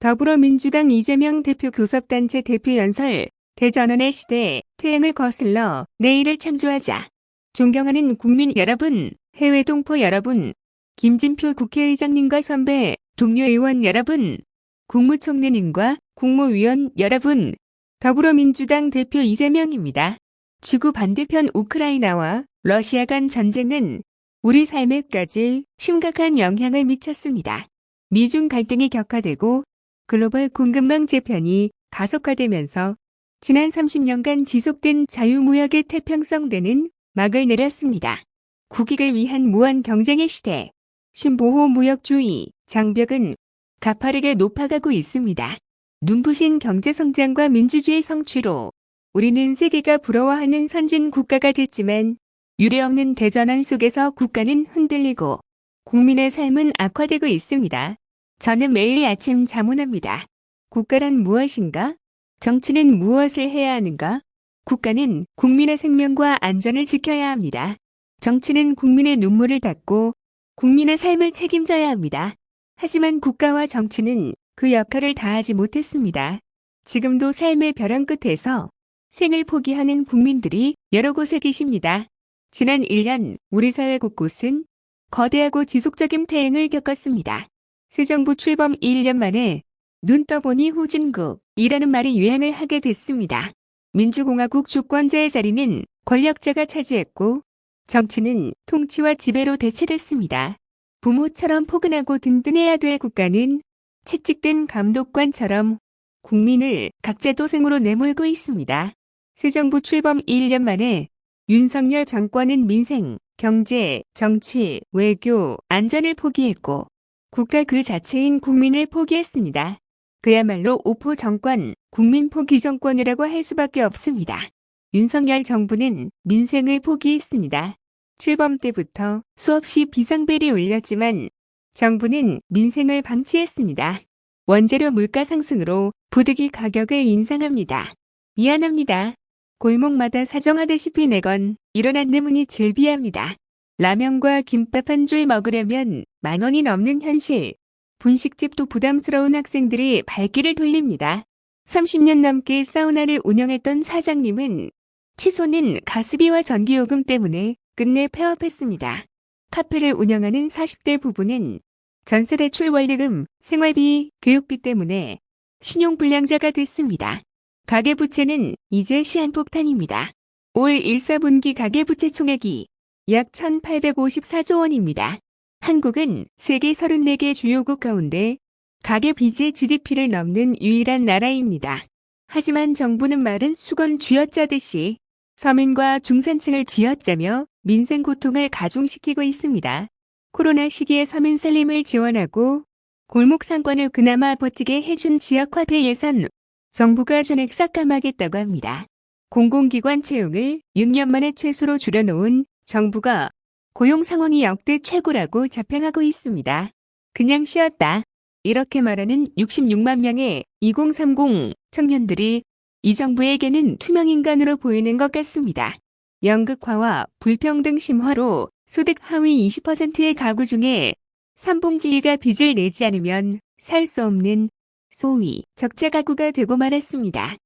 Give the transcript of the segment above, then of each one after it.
더불어민주당 이재명 대표 교섭단체 대표 연설, 대전환의 시대, 퇴행을 거슬러 내일을 창조하자. 존경하는 국민 여러분, 해외 동포 여러분, 김진표 국회의장님과 선배, 동료 의원 여러분, 국무총리님과 국무위원 여러분, 더불어민주당 대표 이재명입니다. 지구 반대편 우크라이나와 러시아 간 전쟁은 우리 삶에까지 심각한 영향을 미쳤습니다. 미중 갈등이 격화되고 글로벌 공급망 재편이 가속화되면서 지난 30년간 지속된 자유무역의 태평성대는 막을 내렸습니다. 국익을 위한 무한 경쟁의 시대, 신보호 무역주의 장벽은 가파르게 높아가고 있습니다. 눈부신 경제성장과 민주주의 성취로 우리는 세계가 부러워하는 선진 국가가 됐지만 유례없는 대전환 속에서 국가는 흔들리고 국민의 삶은 악화되고 있습니다. 저는 매일 아침 자문합니다. 국가란 무엇인가? 정치는 무엇을 해야 하는가? 국가는 국민의 생명과 안전을 지켜야 합니다. 정치는 국민의 눈물을 닦고 국민의 삶을 책임져야 합니다. 하지만 국가와 정치는 그 역할을 다하지 못했습니다. 지금도 삶의 벼랑 끝에서 생을 포기하는 국민들이 여러 곳에 계십니다. 지난 1년 우리 사회 곳곳은 거대하고 지속적인 퇴행을 겪었습니다. 새 정부 출범 1년 만에 눈 떠보니 후진국이라는 말이 유행을 하게 됐습니다. 민주공화국 주권자의 자리는 권력자가 차지했고 정치는 통치와 지배로 대체됐습니다. 부모처럼 포근하고 든든해야 될 국가는 채찍된 감독관처럼 국민을 각자도생으로 내몰고 있습니다. 새 정부 출범 1년 만에 윤석열 정권은 민생, 경제, 정치, 외교, 안전을 포기했고 국가 그 자체인 국민을 포기했습니다. 그야말로 오포 정권, 국민 포기 정권이라고 할 수밖에 없습니다. 윤석열 정부는 민생을 포기했습니다. 출범 때부터 수없이 비상벨이 울렸지만 정부는 민생을 방치했습니다. 원재료 물가 상승으로 부득이 가격을 인상합니다. 미안합니다. 골목마다 사정하다시피 내건 일어난 내문이 즐비합니다. 라면과 김밥 한 줄 먹으려면 10,000원이 넘는 현실. 분식집도 부담스러운 학생들이 발길을 돌립니다. 30년 넘게 사우나를 운영했던 사장님은 치솟는 가스비와 전기요금 때문에 끝내 폐업했습니다. 카페를 운영하는 40대 부부는 전세대출 원리금, 생활비, 교육비 때문에 신용불량자가 됐습니다. 가계부채는 이제 시한폭탄입니다. 올 1, 4분기 가계부채 총액이 약 1,854조 원입니다. 한국은 세계 34개 주요국 가운데 가계비제 GDP를 넘는 유일한 나라입니다. 하지만 정부는 말은 수건 쥐어짜듯이 서민과 중산층을 쥐어짜며 민생 고통을 가중시키고 있습니다. 코로나 시기에 서민 살림을 지원하고 골목 상권을 그나마 버티게 해준 지역화폐 예산 정부가 전액 삭감하겠다고 합니다. 공공기관 채용을 6년 만에 최소로 줄여놓은 정부가 고용 상황이 역대 최고라고 자평하고 있습니다. 그냥 쉬었다. 이렇게 말하는 66만 명의 2030 청년들이 이 정부에게는 투명인간으로 보이는 것 같습니다. 연극화와 불평등 심화로 소득 하위 20%의 가구 중에 3분의2가 빚을 내지 않으면 살 수 없는 소위 적자 가구가 되고 말았습니다.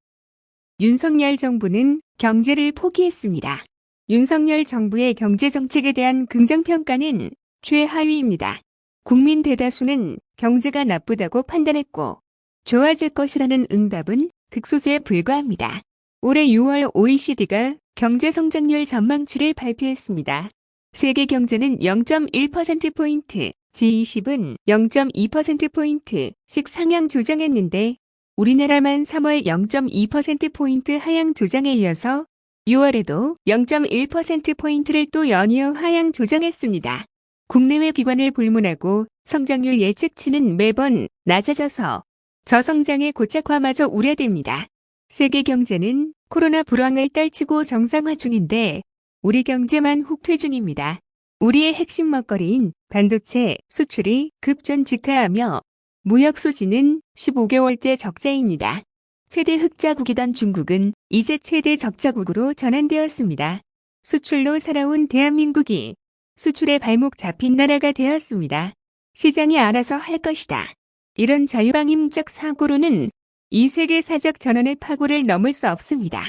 윤석열 정부는 경제를 포기했습니다. 윤석열 정부의 경제정책에 대한 긍정평가는 최하위입니다. 국민 대다수는 경제가 나쁘다고 판단했고 좋아질 것이라는 응답은 극소수에 불과합니다. 올해 6월 OECD가 경제성장률 전망치를 발표했습니다. 세계 경제는 0.1%포인트, G20은 0.2%포인트씩 상향 조정했는데 우리나라만 3월 0.2%포인트 하향 조정에 이어서 6월에도 0.1%포인트를 또 연이어 하향 조정했습니다. 국내외 기관을 불문하고 성장률 예측치는 매번 낮아져서 저성장의 고착화마저 우려됩니다. 세계 경제는 코로나 불황을 떨치고 정상화 중인데 우리 경제만 후퇴 중입니다. 우리의 핵심 먹거리인 반도체 수출이 급전직하하며 무역 수지는 15개월째 적자입니다. 최대 흑자국이던 중국은 이제 최대 적자국으로 전환되었습니다. 수출로 살아온 대한민국이 수출에 발목 잡힌 나라가 되었습니다. 시장이 알아서 할 것이다. 이런 자유방임적 사고로는 이 세계사적 전환의 파고를 넘을 수 없습니다.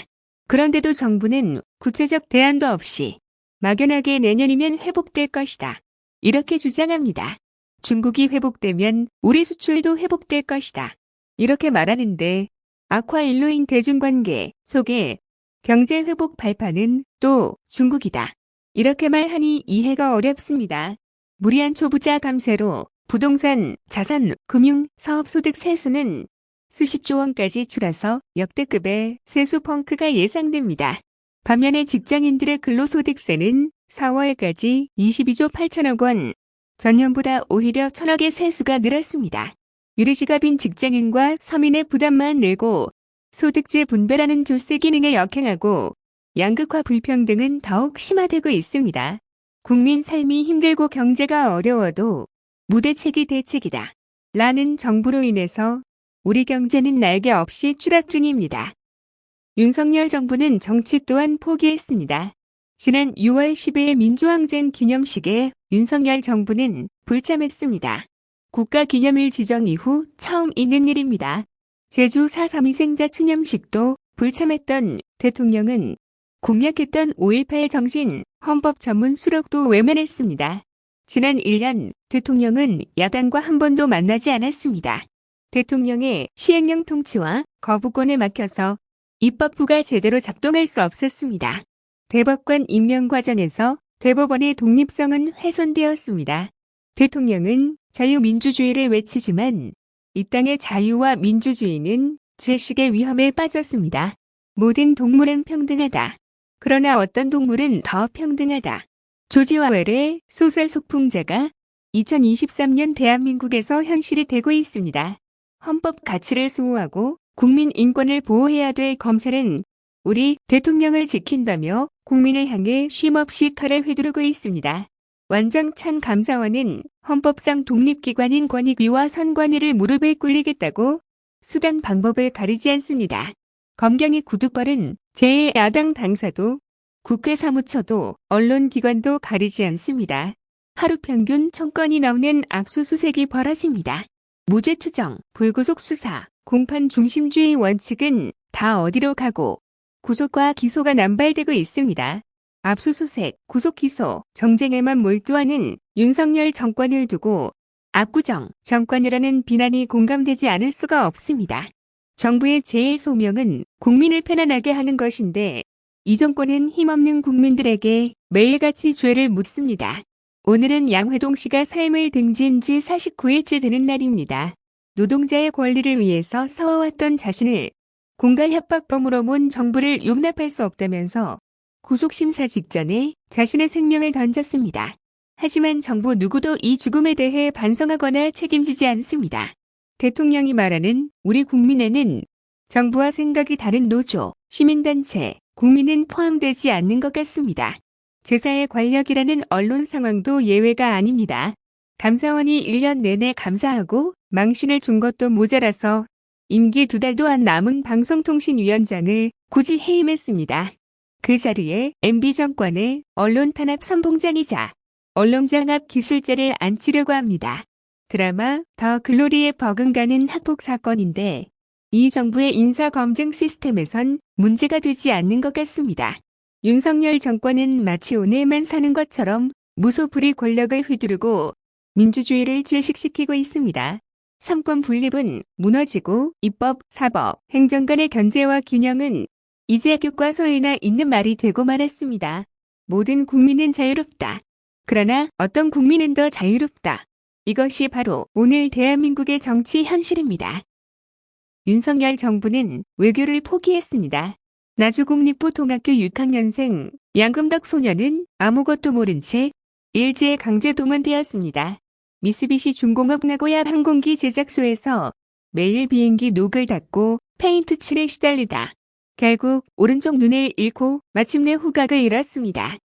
그런데도 정부는 구체적 대안도 없이 막연하게 내년이면 회복될 것이다. 이렇게 주장합니다. 중국이 회복되면 우리 수출도 회복될 것이다. 이렇게 말하는데 악화일로인 대중관계 속에 경제회복 발판은 또 중국이다. 이렇게 말하니 이해가 어렵습니다. 무리한 초부자 감세로 부동산, 자산, 금융, 사업소득 세수는 수십조 원까지 줄어서 역대급의 세수 펑크가 예상됩니다. 반면에 직장인들의 근로소득세는 4월까지 22조 8천억 원, 전년보다 오히려 천억의 세수가 늘었습니다. 유리지갑인 직장인과 서민의 부담만 늘고 소득제 분배라는 조세 기능에 역행하고 양극화 불평등은 더욱 심화되고 있습니다. 국민 삶이 힘들고 경제가 어려워도 무대책이 대책이다. 라는 정부로 인해서 우리 경제는 날개 없이 추락 중입니다. 윤석열 정부는 정치 또한 포기했습니다. 지난 6월 10일 민주항쟁 기념식에 윤석열 정부는 불참했습니다. 국가기념일 지정 이후 처음 있는 일입니다. 제주 4.3 희생자 추념식도 불참했던 대통령은 공약했던 5.18 정신 헌법 전문 수록도 외면했습니다. 지난 1년 대통령은 야당과 한 번도 만나지 않았습니다. 대통령의 시행령 통치와 거부권에 막혀서 입법부가 제대로 작동할 수 없었습니다. 대법관 임명 과정에서 대법원의 독립성은 훼손되었습니다. 대통령은 자유민주주의를 외치지만 이 땅의 자유와 민주주의는 질식의 위험에 빠졌습니다. 모든 동물은 평등하다. 그러나 어떤 동물은 더 평등하다. 조지 오웰의 소설 속풍자가 2023년 대한민국에서 현실이 되고 있습니다. 헌법 가치를 수호하고 국민 인권을 보호해야 될 검찰은 우리 대통령을 지킨다며 국민을 향해 쉼없이 칼을 휘두르고 있습니다. 완정찬 감사원은 헌법상 독립기관인 권익위와 선관위를 무릎에 꿇리겠다고 수단 방법을 가리지 않습니다. 검경의 구두벌은 제1야당 당사도 국회 사무처도 언론기관도 가리지 않습니다. 하루 평균 1000건이 넘는 압수수색이 벌어집니다. 무죄 추정, 불구속 수사, 공판 중심주의 원칙은 다 어디로 가고 구속과 기소가 남발되고 있습니다. 압수수색, 구속기소, 정쟁에만 몰두하는 윤석열 정권을 두고 압구정 정권이라는 비난이 공감되지 않을 수가 없습니다. 정부의 제일 소명은 국민을 편안하게 하는 것인데 이 정권은 힘없는 국민들에게 매일같이 죄를 묻습니다. 오늘은 양회동 씨가 삶을 등지은 지 49일째 되는 날입니다. 노동자의 권리를 위해서 싸워왔던 자신을 공갈 협박범으로 몬 정부를 용납할 수 없다면서 구속심사 직전에 자신의 생명을 던졌습니다. 하지만 정부 누구도 이 죽음에 대해 반성하거나 책임지지 않습니다. 대통령이 말하는 우리 국민에는 정부와 생각이 다른 노조, 시민단체, 국민은 포함되지 않는 것 같습니다. 제사의 권력이라는 언론 상황도 예외가 아닙니다. 감사원이 1년 내내 감사하고 망신을 준 것도 모자라서 임기 2달도 안 남은 방송통신위원장을 굳이 해임했습니다. 그 자리에 MB 정권의 언론 탄압 선봉장이자 언론장압 기술자를 앉히려고 합니다. 드라마 더 글로리에 버금가는 학폭 사건인데 이 정부의 인사검증 시스템에선 문제가 되지 않는 것 같습니다. 윤석열 정권은 마치 오늘만 사는 것처럼 무소불위 권력을 휘두르고 민주주의를 질식시키고 있습니다. 삼권 분립은 무너지고 입법, 사법, 행정 간의 견제와 균형은 이제 교과서에나 있는 말이 되고 말았습니다. 모든 국민은 자유롭다. 그러나 어떤 국민은 더 자유롭다. 이것이 바로 오늘 대한민국의 정치 현실입니다. 윤석열 정부는 외교를 포기했습니다. 나주국립고등학교 6학년생 양금덕 소녀는 아무것도 모른 채 일제에 강제 동원되었습니다. 미쓰비시 중공업 나고야 항공기 제작소에서 매일 비행기 녹을 닦고 페인트 칠에 시달리다 결국 오른쪽 눈을 잃고 마침내 후각을 잃었습니다.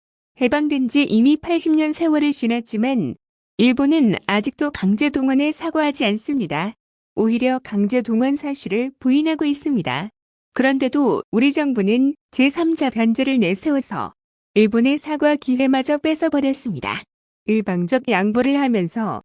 해방된 지 이미 80년 세월이 지났지만 일본은 아직도 강제 동원에 사과하지 않습니다. 오히려 강제 동원 사실을 부인하고 있습니다. 그런데도 우리 정부는 제3자 변제를 내세워서 일본의 사과 기회마저 뺏어버렸습니다. 일방적 양보를 하면서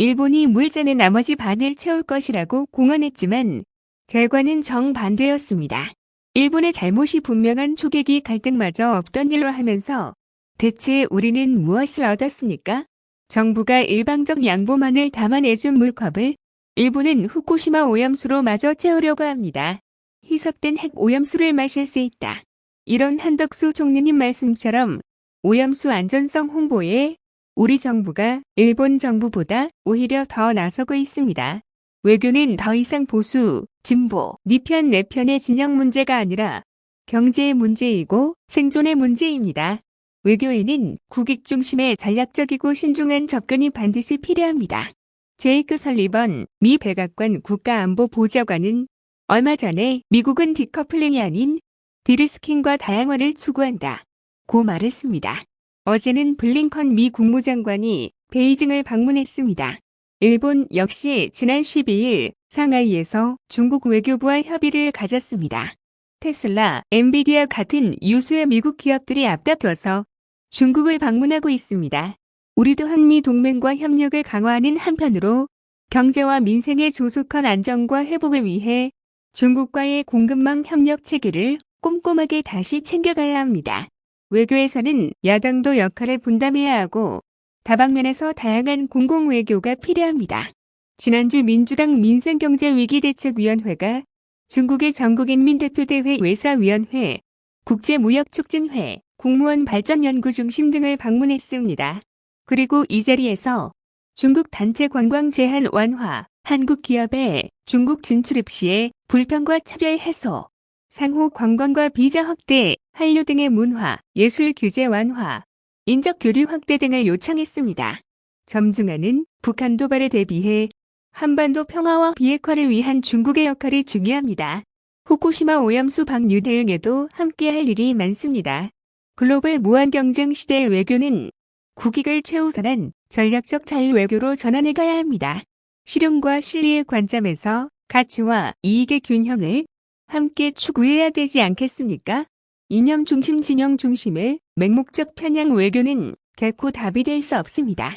일본이 물잔의 나머지 반을 채울 것이라고 공언했지만 결과는 정반대였습니다. 일본의 잘못이 분명한 초계기 갈등마저 없던 일로 하면서 대체 우리는 무엇을 얻었습니까? 정부가 일방적 양보만을 담아내준 물컵을 일본은 후쿠시마 오염수로 마저 채우려고 합니다. 희석된 핵 오염수를 마실 수 있다. 이런 한덕수 총리님 말씀처럼 오염수 안전성 홍보에 우리 정부가 일본 정부보다 오히려 더 나서고 있습니다. 외교는 더 이상 보수, 진보, 니 편 내 편의 진영 문제가 아니라 경제의 문제이고 생존의 문제입니다. 외교에는 국익 중심의 전략적이고 신중한 접근이 반드시 필요합니다. 제이크 설리번 미 백악관 국가안보보좌관은 얼마 전에 미국은 디커플링이 아닌 디리스킹과 다양화를 추구한다 고 말했습니다. 어제는 블링컨 미 국무장관이 베이징을 방문했습니다. 일본 역시 지난 12일 상하이에서 중국 외교부와 협의를 가졌습니다. 테슬라, 엔비디아 같은 유수의 미국 기업들이 앞다퉈서 중국을 방문하고 있습니다. 우리도 한미 동맹과 협력을 강화하는 한편으로 경제와 민생의 조속한 안정과 회복을 위해 중국과의 공급망 협력 체계를 꼼꼼하게 다시 챙겨가야 합니다. 외교에서는 야당도 역할을 분담해야 하고 다방면에서 다양한 공공외교가 필요합니다. 지난주 민주당 민생경제위기대책위원회가 중국의 전국인민대표대회 외사위원회, 국제무역촉진회, 국무원 발전연구중심 등을 방문했습니다. 그리고 이 자리에서 중국 단체 관광 제한 완화, 한국 기업의 중국 진출입 시에 불평과 차별 해소, 상호 관광과 비자 확대, 한류 등의 문화, 예술 규제 완화, 인적 교류 확대 등을 요청했습니다. 점중하는 북한 도발에 대비해 한반도 평화와 비핵화를 위한 중국의 역할이 중요합니다. 후쿠시마 오염수 방류 대응에도 함께할 일이 많습니다. 글로벌 무한경쟁 시대의 외교는 국익을 최우선한 전략적 자유외교로 전환해 가야 합니다. 실용과 실리의 관점에서 가치와 이익의 균형을 함께 추구해야 되지 않겠습니까? 이념 중심 진영 중심의 맹목적 편향 외교는 결코 답이 될 수 없습니다.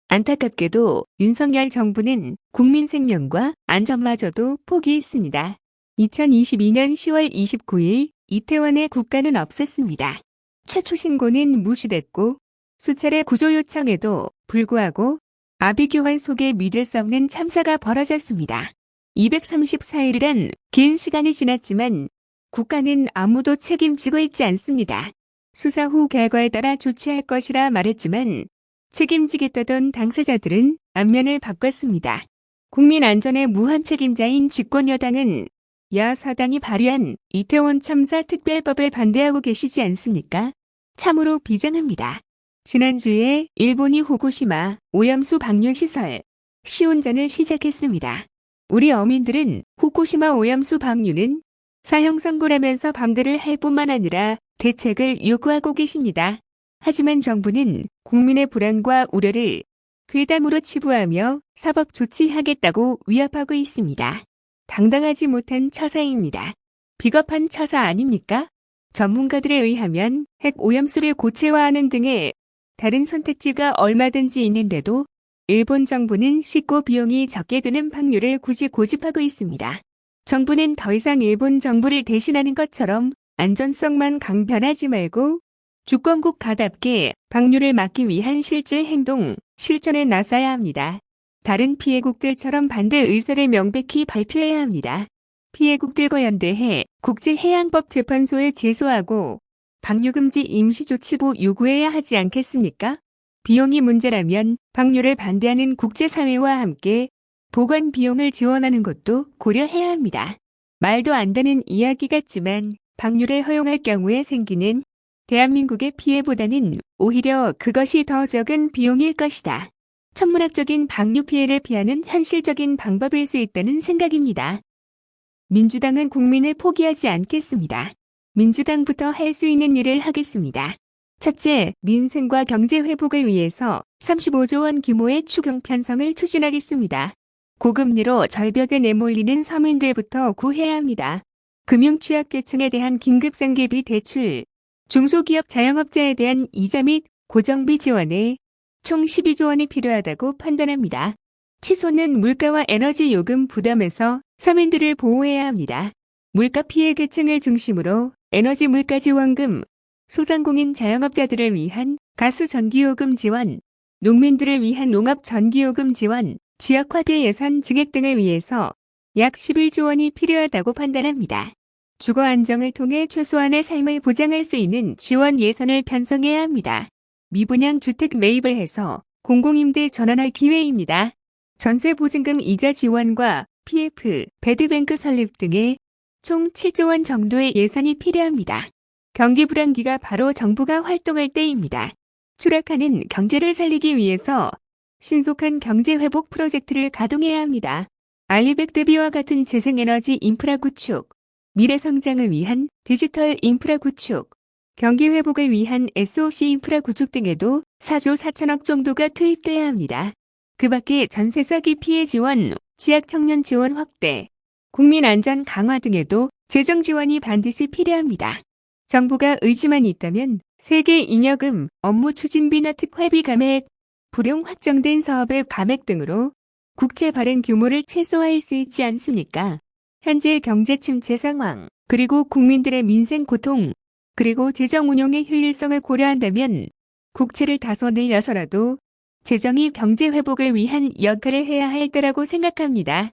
안타깝게도 윤석열 정부는 국민 생명과 안전마저도 포기했습니다. 2022년 10월 29일 이태원의 국가는 없었습니다. 최초 신고는 무시됐고 수차례 구조 요청에도 불구하고 아비규환 속에 믿을 수 없는 참사가 벌어졌습니다. 234일이란 긴 시간이 지났지만 국가는 아무도 책임지고 있지 않습니다. 수사 후 결과에 따라 조치할 것이라 말했지만 책임지겠다던 당사자들은 안면을 바꿨습니다. 국민 안전의 무한 책임자인 집권여당은 야사당이 발의한 이태원 참사 특별법을 반대하고 계시지 않습니까? 참으로 비장합니다. 지난주에 일본이 후쿠시마 오염수 방류 시설 시운전을 시작했습니다. 우리 어민들은 후쿠시마 오염수 방류는 사형 선고라면서 반대를 할 뿐만 아니라 대책을 요구하고 계십니다. 하지만 정부는 국민의 불안과 우려를 괴담으로 치부하며 사법 조치하겠다고 위협하고 있습니다. 당당하지 못한 처사입니다. 비겁한 처사 아닙니까? 전문가들에 의하면 핵 오염수를 고체화하는 등의 다른 선택지가 얼마든지 있는데도 일본 정부는 쉽고 비용이 적게 드는 방류를 굳이 고집하고 있습니다. 정부는 더 이상 일본 정부를 대신하는 것처럼 안전성만 강변하지 말고 주권국가답게 방류를 막기 위한 실질 행동, 실천에 나서야 합니다. 다른 피해국들처럼 반대 의사를 명백히 발표해야 합니다. 피해국들과 연대해 국제해양법재판소에 제소하고 방류금지 임시조치도 요구해야 하지 않겠습니까? 비용이 문제라면 방류를 반대하는 국제사회와 함께 보관 비용을 지원하는 것도 고려해야 합니다. 말도 안 되는 이야기 같지만 방류를 허용할 경우에 생기는 대한민국의 피해보다는 오히려 그것이 더 적은 비용일 것이다. 천문학적인 방류 피해를 피하는 현실적인 방법일 수 있다는 생각입니다. 민주당은 국민을 포기하지 않겠습니다. 민주당부터 할 수 있는 일을 하겠습니다. 첫째, 민생과 경제 회복을 위해서 35조 원 규모의 추경 편성을 추진하겠습니다. 고금리로 절벽에 내몰리는 서민들부터 구해야 합니다. 금융 취약계층에 대한 긴급생계비 대출, 중소기업 자영업자에 대한 이자 및 고정비 지원에 총 12조 원이 필요하다고 판단합니다. 치소는 물가와 에너지 요금 부담에서 서민들을 보호해야 합니다. 물가 피해 계층을 중심으로 에너지 물가 지원금, 소상공인 자영업자들을 위한 가스 전기요금 지원, 농민들을 위한 농업 전기요금 지원, 지역 화재 예산 증액 등을 위해서 약 11조 원이 필요하다고 판단합니다. 주거 안정을 통해 최소한의 삶을 보장할 수 있는 지원 예산을 편성해야 합니다. 미분양 주택 매입을 해서 공공임대 전환할 기회입니다. 전세 보증금 이자 지원과 PF, 배드뱅크 설립 등의 총 7조 원 정도의 예산이 필요합니다. 경기 불황기가 바로 정부가 활동할 때입니다. 추락하는 경제를 살리기 위해서 신속한 경제 회복 프로젝트를 가동해야 합니다. 알리백 대비와 같은 재생에너지 인프라 구축, 미래 성장을 위한 디지털 인프라 구축, 경기 회복을 위한 SOC 인프라 구축 등에도 4조 4천억 정도가 투입돼야 합니다. 그 밖에 전세 사기 피해 지원, 취약 청년 지원 확대, 국민 안전 강화 등에도 재정 지원이 반드시 필요합니다. 정부가 의지만 있다면 세계 잉여금, 업무 추진비나 특활비 감액, 불용 확정된 사업의 감액 등으로 국채 발행 규모를 최소화할 수 있지 않습니까? 현재 경제 침체 상황, 그리고 국민들의 민생 고통, 그리고 재정 운용의 효율성을 고려한다면 국채를 다소 늘려서라도 재정이 경제 회복을 위한 역할을 해야 할 때라고 생각합니다.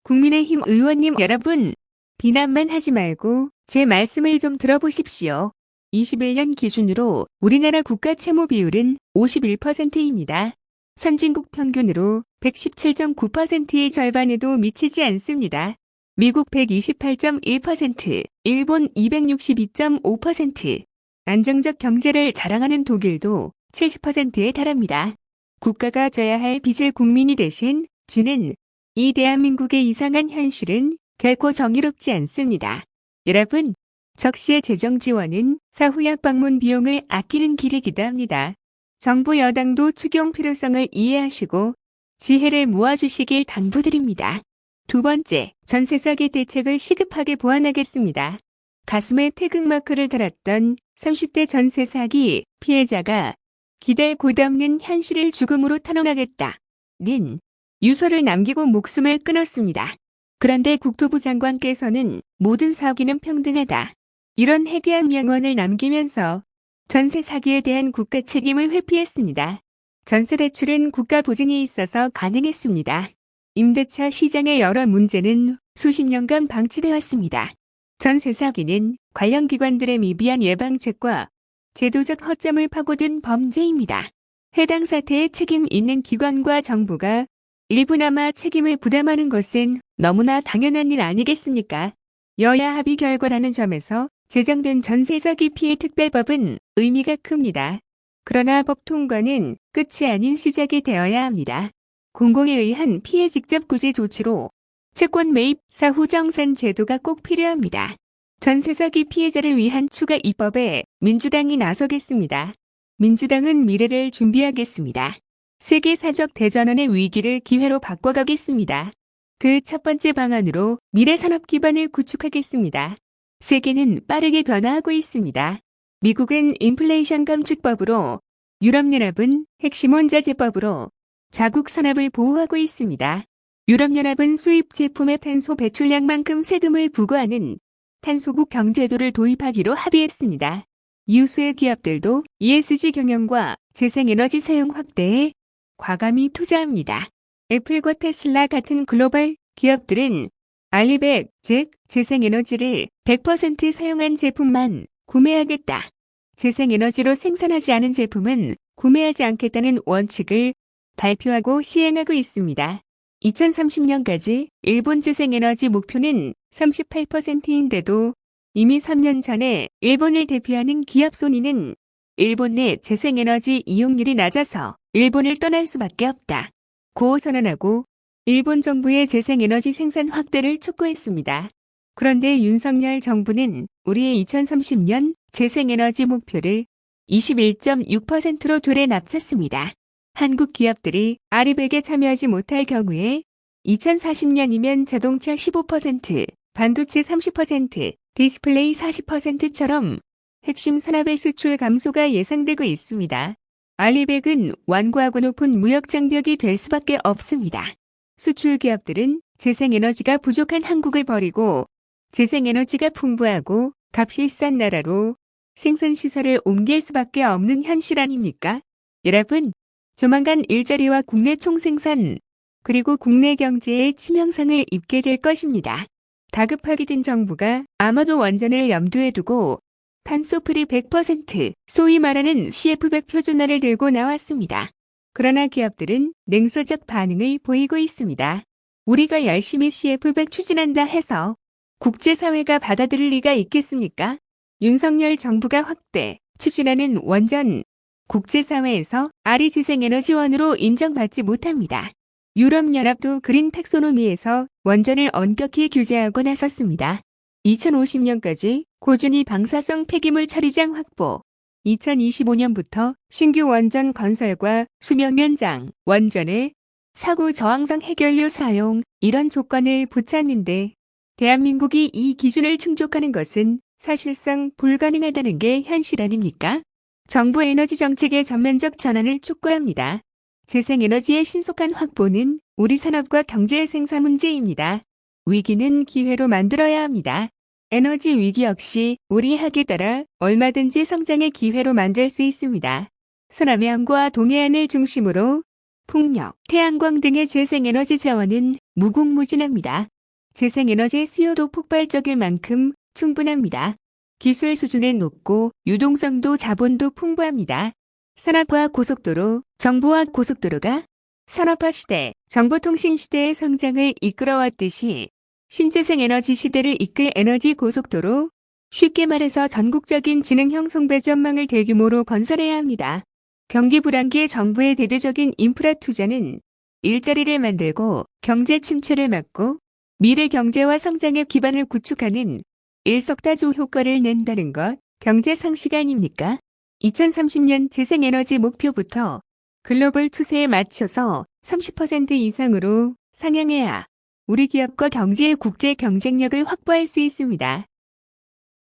국민의힘 의원님 여러분, 비난만 하지 말고 제 말씀을 좀 들어보십시오. 21년 기준으로 우리나라 국가 채무 비율은 51%입니다. 선진국 평균으로 117.9%의 절반에도 미치지 않습니다. 미국 128.1%, 일본 262.5%, 안정적 경제를 자랑하는 독일도 70%에 달합니다. 국가가 져야 할 빚을 국민이 대신 지는 이 대한민국의 이상한 현실은 결코 정의롭지 않습니다. 여러분, 적시의 재정 지원은 사후약 방문 비용을 아끼는 길이기도 합니다. 정부 여당도 추경 필요성을 이해하시고 지혜를 모아주시길 당부드립니다. 두 번째, 전세 사기 대책을 시급하게 보완하겠습니다. 가슴에 태극마크를 달았던 30대 전세 사기 피해자가 기댈 곳 없는 현실을 죽음으로 탄원하겠다는 유서를 남기고 목숨을 끊었습니다. 그런데 국토부 장관께서는 모든 사기는 평등하다, 이런 해괴한 명언을 남기면서 전세 사기에 대한 국가 책임을 회피했습니다. 전세 대출은 국가 보증이 있어서 가능했습니다. 임대차 시장의 여러 문제는 수십 년간 방치돼 왔습니다. 전세 사기는 관련 기관들의 미비한 예방책과 제도적 허점을 파고든 범죄입니다. 해당 사태에 책임 있는 기관과 정부가 일부나마 책임을 부담하는 것은 너무나 당연한 일 아니겠습니까? 여야 합의 결과라는 점에서 제정된 전세 사기 피해 특별법은 의미가 큽니다. 그러나 법 통과는 끝이 아닌 시작이 되어야 합니다. 공공에 의한 피해 직접 구제 조치로 채권 매입 사후 정산 제도가 꼭 필요합니다. 전세 사기 피해자를 위한 추가 입법에 민주당이 나서겠습니다. 민주당은 미래를 준비하겠습니다. 세계 사적 대전환의 위기를 기회로 바꿔가겠습니다. 그 첫 번째 방안으로 미래 산업 기반을 구축하겠습니다. 세계는 빠르게 변화하고 있습니다. 미국은 인플레이션 감축법으로, 유럽연합은 핵심 원자재법으로 자국 산업을 보호하고 있습니다. 유럽연합은 수입 제품의 탄소 배출량만큼 세금을 부과하는 탄소국 경제도를 도입하기로 합의했습니다. 유수의 기업들도 ESG 경영과 재생에너지 사용 확대에 과감히 투자합니다. 애플과 테슬라 같은 글로벌 기업들은 알리백, 즉 재생에너지를 100% 사용한 제품만 구매하겠다, 재생에너지로 생산하지 않은 제품은 구매하지 않겠다는 원칙을 발표하고 시행하고 있습니다. 2030년까지 일본 재생에너지 목표는 38%인데도 이미 3년 전에 일본을 대표하는 기업 소니는 일본 내 재생에너지 이용률이 낮아서 일본을 떠날 수밖에 없다 고 선언하고 일본 정부의 재생에너지 생산 확대를 촉구했습니다. 그런데 윤석열 정부는 우리의 2030년 재생에너지 목표를 21.6%로 되레 낮췄습니다. 한국 기업들이 알리백에 참여하지 못할 경우에 2040년이면 자동차 15%, 반도체 30%, 디스플레이 40%처럼 핵심 산업의 수출 감소가 예상되고 있습니다. 알리백은 완고하고 높은 무역 장벽이 될 수밖에 없습니다. 수출 기업들은 재생에너지가 부족한 한국을 버리고 재생에너지가 풍부하고 값이 싼 나라로 생산시설을 옮길 수밖에 없는 현실 아닙니까? 여러분, 조만간 일자리와 국내 총생산, 그리고 국내 경제에 치명상을 입게 될 것입니다. 다급하게 된 정부가 아마도 원전을 염두에 두고 탄소프리 100%, 소위 말하는 CF100 표준화를 들고 나왔습니다. 그러나 기업들은 냉소적 반응을 보이고 있습니다. 우리가 열심히 CF100 추진한다 해서 국제사회가 받아들일 리가 있겠습니까? 윤석열 정부가 확대, 추진하는 원전, 국제사회에서 아리 재생에너지원으로 인정받지 못합니다. 유럽연합도 그린 텍소노미에서 원전을 엄격히 규제하고 나섰습니다. 2050년까지 고준위 방사성 폐기물 처리장 확보, 2025년부터 신규 원전 건설과 수명 연장, 원전의 사고 저항성 해결료 사용, 이런 조건을 붙였는데 대한민국이 이 기준을 충족하는 것은 사실상 불가능하다는 게 현실 아닙니까? 정부 에너지 정책의 전면적 전환을 촉구합니다. 재생에너지의 신속한 확보는 우리 산업과 경제 생산 문제입니다. 위기는 기회로 만들어야 합니다. 에너지 위기 역시 우리 학에 따라 얼마든지 성장의 기회로 만들 수 있습니다. 서남해안과 동해안을 중심으로 풍력, 태양광 등의 재생에너지 자원은 무궁무진합니다. 재생에너지 수요도 폭발적일 만큼 충분합니다. 기술 수준은 높고 유동성도 자본도 풍부합니다. 산업화 고속도로, 정보화 고속도로가 산업화 시대, 정보통신 시대의 성장을 이끌어왔듯이 신재생 에너지 시대를 이끌 에너지 고속도로, 쉽게 말해서 전국적인 지능형 송배 전망을 대규모로 건설해야 합니다. 경기 불황기의 정부의 대대적인 인프라 투자는 일자리를 만들고 경제 침체를 막고 미래 경제와 성장의 기반을 구축하는 일석다조 효과를 낸다는 것, 경제 상식 아닙니까? 2030년 재생에너지 목표부터 글로벌 추세에 맞춰서 30% 이상으로 상향해야 우리 기업과 경제의 국제 경쟁력을 확보할 수 있습니다.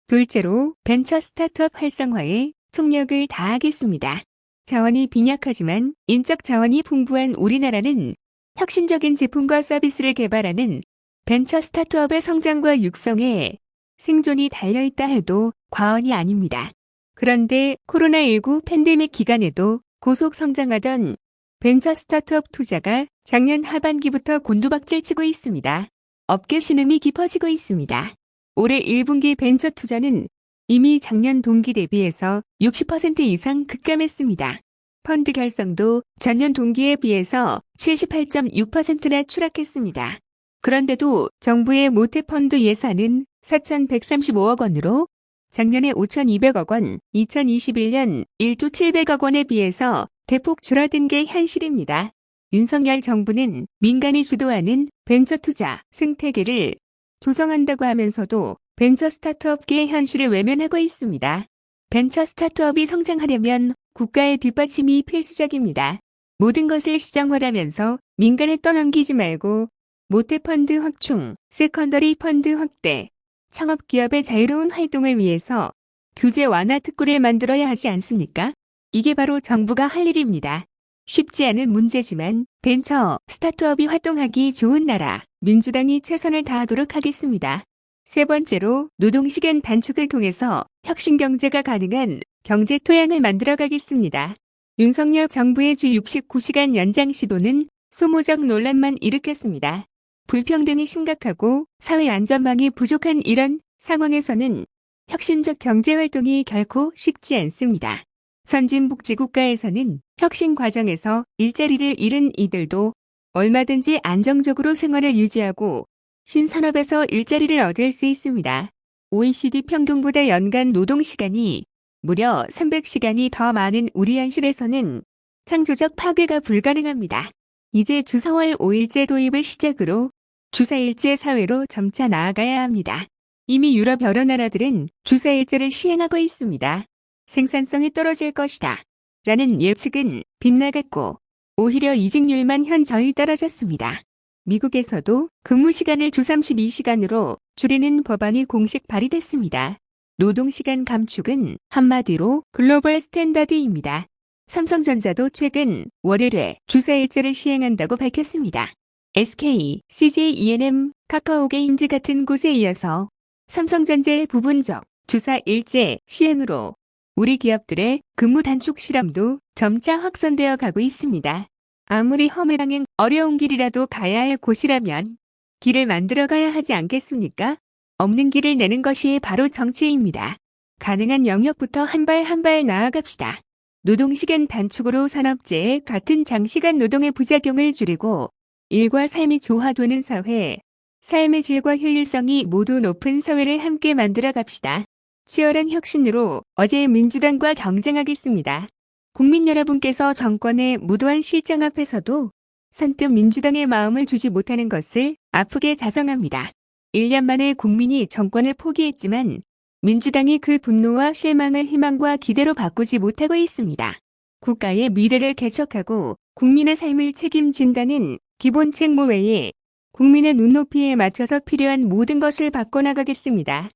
둘째로 벤처 스타트업 활성화에 총력을 다하겠습니다. 자원이 빈약하지만 인적 자원이 풍부한 우리나라는 혁신적인 제품과 서비스를 개발하는 벤처 스타트업의 성장과 육성에 생존이 달려있다 해도 과언이 아닙니다. 그런데 코로나19 팬데믹 기간에도 고속 성장하던 벤처 스타트업 투자가 작년 하반기부터 곤두박질치고 있습니다. 업계 신음이 깊어지고 있습니다. 올해 1분기 벤처 투자는 이미 작년 동기 대비해서 60% 이상 급감했습니다. 펀드 결성도 전년 동기에 비해서 78.6%나 추락했습니다. 그런데도 정부의 모태펀드 예산은 4,135억 원으로 작년에 5,200억 원, 2021년 1조 700억 원에 비해서 대폭 줄어든 게 현실입니다. 윤석열 정부는 민간이 주도하는 벤처 투자 생태계를 조성한다고 하면서도 벤처 스타트업계의 현실을 외면하고 있습니다. 벤처 스타트업이 성장하려면 국가의 뒷받침이 필수적입니다. 모든 것을 시장화하면서 민간에 떠넘기지 말고 모태펀드 확충, 세컨더리 펀드 확대, 창업기업의 자유로운 활동을 위해서 규제 완화 특구를 만들어야 하지 않습니까? 이게 바로 정부가 할 일입니다. 쉽지 않은 문제지만 벤처 스타트업이 활동하기 좋은 나라, 민주당이 최선을 다하도록 하겠습니다. 세 번째로 노동시간 단축을 통해서 혁신경제가 가능한 경제 토양을 만들어가겠습니다. 윤석열 정부의 주 69시간 연장 시도는 소모적 논란만 일으켰습니다. 불평등이 심각하고 사회 안전망이 부족한 이런 상황에서는 혁신적 경제활동이 결코 쉽지 않습니다. 선진복지국가에서는 혁신 과정에서 일자리를 잃은 이들도 얼마든지 안정적으로 생활을 유지하고 신산업에서 일자리를 얻을 수 있습니다. OECD 평균보다 연간 노동시간이 무려 300시간이 더 많은 우리 현실에서는 창조적 파괴가 불가능합니다. 이제 주 4월 5일제 도입을 시작으로 주 4일제 사회로 점차 나아가야 합니다. 이미 유럽 여러 나라들은 주 4일제를 시행하고 있습니다. 생산성이 떨어질 것이다 라는 예측은 빗나갔고 오히려 이직률만 현저히 떨어졌습니다. 미국에서도 근무 시간을 주 32시간으로 줄이는 법안이 공식 발의됐습니다. 노동시간 감축은 한마디로 글로벌 스탠다드입니다. 삼성전자도 최근 월요일에 주사 일제를 시행한다고 밝혔습니다. SK, CJ ENM, 카카오게임즈 같은 곳에 이어서 삼성전자의 부분적 주사 일제 시행으로 우리 기업들의 근무 단축 실험도 점차 확산되어 가고 있습니다. 아무리 험해랑행 어려운 길이라도 가야 할 곳이라면 길을 만들어 가야 하지 않겠습니까? 없는 길을 내는 것이 바로 정치입니다. 가능한 영역부터 한 발 한 발 나아갑시다. 노동시간 단축으로 산업재해 같은 장시간 노동의 부작용을 줄이고 일과 삶이 조화되는 사회, 삶의 질과 효율성이 모두 높은 사회를 함께 만들어 갑시다. 치열한 혁신으로 어제의 민주당과 경쟁하겠습니다. 국민 여러분께서 정권의 무도한 실정 앞에서도 선뜻 민주당의 마음을 주지 못하는 것을 아프게 자성합니다. 1년 만에 국민이 정권을 포기했지만 민주당이 그 분노와 실망을 희망과 기대로 바꾸지 못하고 있습니다. 국가의 미래를 개척하고 국민의 삶을 책임진다는 기본 책무 외에 국민의 눈높이에 맞춰서 필요한 모든 것을 바꿔나가겠습니다.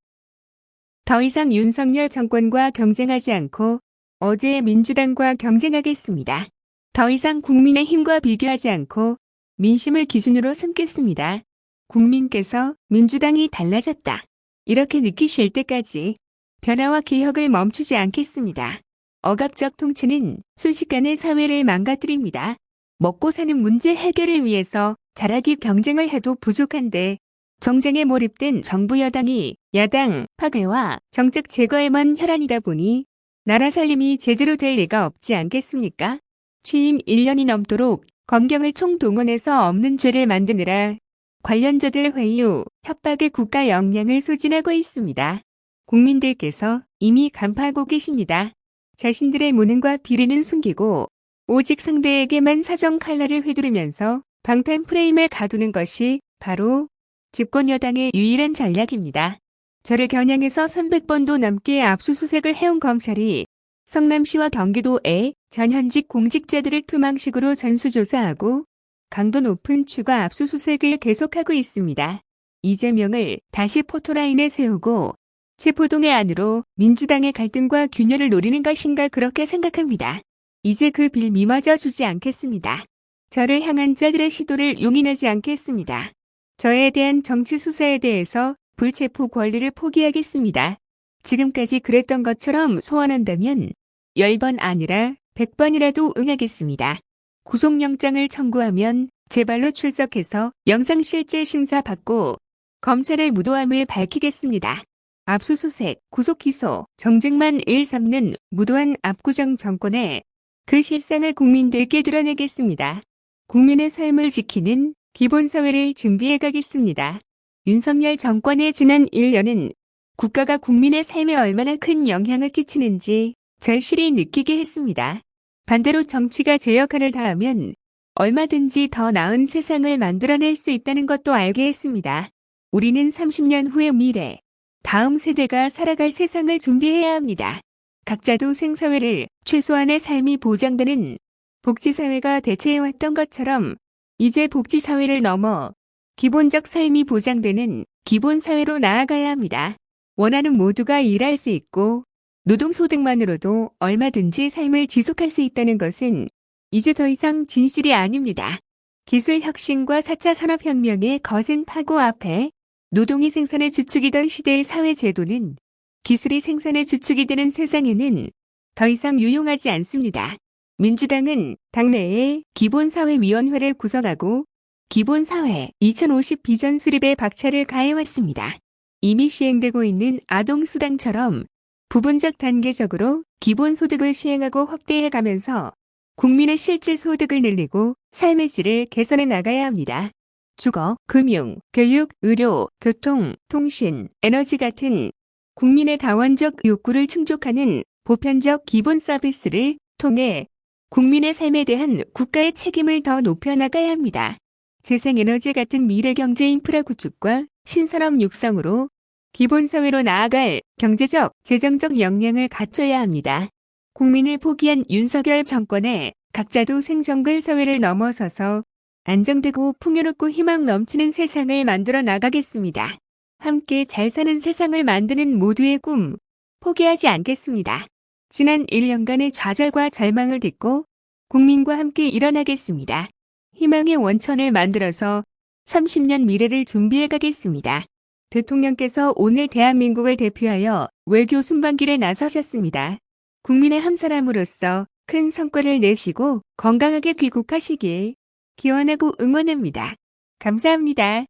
더 이상 윤석열 정권과 경쟁하지 않고 어제의 민주당과 경쟁하겠습니다. 더 이상 국민의힘과 비교하지 않고 민심을 기준으로 삼겠습니다. 국민께서 민주당이 달라졌다, 이렇게 느끼실 때까지 변화와 개혁을 멈추지 않겠습니다. 억압적 통치는 순식간에 사회를 망가뜨립니다. 먹고 사는 문제 해결을 위해서 잘하기 경쟁을 해도 부족한데 정쟁에 몰입된 정부 여당이 야당 파괴와 정책 제거에만 혈안이다 보니 나라 살림이 제대로 될 리가 없지 않겠습니까? 취임 1년이 넘도록 검경을 총동원해서 없는 죄를 만드느라 관련자들 회유, 협박의 국가 역량을 소진하고 있습니다. 국민들께서 이미 간파하고 계십니다. 자신들의 무능과 비리는 숨기고 오직 상대에게만 사정 칼날을 휘두르면서 방탄 프레임에 가두는 것이 바로 집권 여당의 유일한 전략입니다. 저를 겨냥해서 300번도 넘게 압수수색을 해온 검찰이 성남시와 경기도의 전현직 공직자들을 투망식으로 전수조사하고 강도 높은 추가 압수수색을 계속하고 있습니다. 이재명을 다시 포토라인에 세우고 체포동의 안으로 민주당의 갈등과 균열을 노리는 것인가 그렇게 생각합니다. 이제 그 빌미마저 주지 않겠습니다. 저를 향한 자들의 시도를 용인하지 않겠습니다. 저에 대한 정치 수사에 대해서 불체포 권리를 포기하겠습니다. 지금까지 그랬던 것처럼 소환한다면 10번 아니라 100번이라도 응하겠습니다. 구속영장을 청구하면 제 발로 출석해서 영상실질 심사 받고 검찰의 무도함을 밝히겠습니다. 압수수색, 구속기소, 정쟁만 일삼는 무도한 압구정 정권의 그 실상을 국민들께 드러내겠습니다. 국민의 삶을 지키는 기본사회를 준비해 가겠습니다. 윤석열 정권의 지난 1년은 국가가 국민의 삶에 얼마나 큰 영향을 끼치는지 절실히 느끼게 했습니다. 반대로 정치가 제 역할을 다하면 얼마든지 더 나은 세상을 만들어낼 수 있다는 것도 알게 했습니다. 우리는 30년 후의 미래, 다음 세대가 살아갈 세상을 준비해야 합니다. 각자 도생사회를 최소한의 삶이 보장되는 복지사회가 대체해왔던 것처럼 이제 복지사회를 넘어 기본적 삶이 보장되는 기본사회로 나아가야 합니다. 원하는 모두가 일할 수 있고 노동소득만으로도 얼마든지 삶을 지속할 수 있다는 것은 이제 더 이상 진실이 아닙니다. 기술혁신과 4차 산업혁명의 거센 파고 앞에 노동이 생산의 주축이던 시대의 사회제도는 기술이 생산의 주축이 되는 세상에는 더 이상 유용하지 않습니다. 민주당은 당내에 기본사회위원회를 구성하고 기본사회 2050 비전 수립에 박차를 가해왔습니다. 이미 시행되고 있는 아동수당처럼 부분적 단계적으로 기본소득을 시행하고 확대해가면서 국민의 실질 소득을 늘리고 삶의 질을 개선해 나가야 합니다. 주거, 금융, 교육, 의료, 교통, 통신, 에너지 같은 국민의 다원적 욕구를 충족하는 보편적 기본 서비스를 통해 국민의 삶에 대한 국가의 책임을 더 높여나가야 합니다. 재생에너지 같은 미래경제 인프라 구축과 신산업 육성으로 기본사회로 나아갈 경제적, 재정적 역량을 갖춰야 합니다. 국민을 포기한 윤석열 정권에 각자도 생정글 사회를 넘어서서 안정되고 풍요롭고 희망 넘치는 세상을 만들어 나가겠습니다. 함께 잘 사는 세상을 만드는 모두의 꿈, 포기하지 않겠습니다. 지난 1년간의 좌절과 절망을 딛고 국민과 함께 일어나겠습니다. 희망의 원천을 만들어서 30년 미래를 준비해 가겠습니다. 대통령께서 오늘 대한민국을 대표하여 외교 순방길에 나서셨습니다. 국민의 한 사람으로서 큰 성과를 내시고 건강하게 귀국하시길 기원하고 응원합니다. 감사합니다.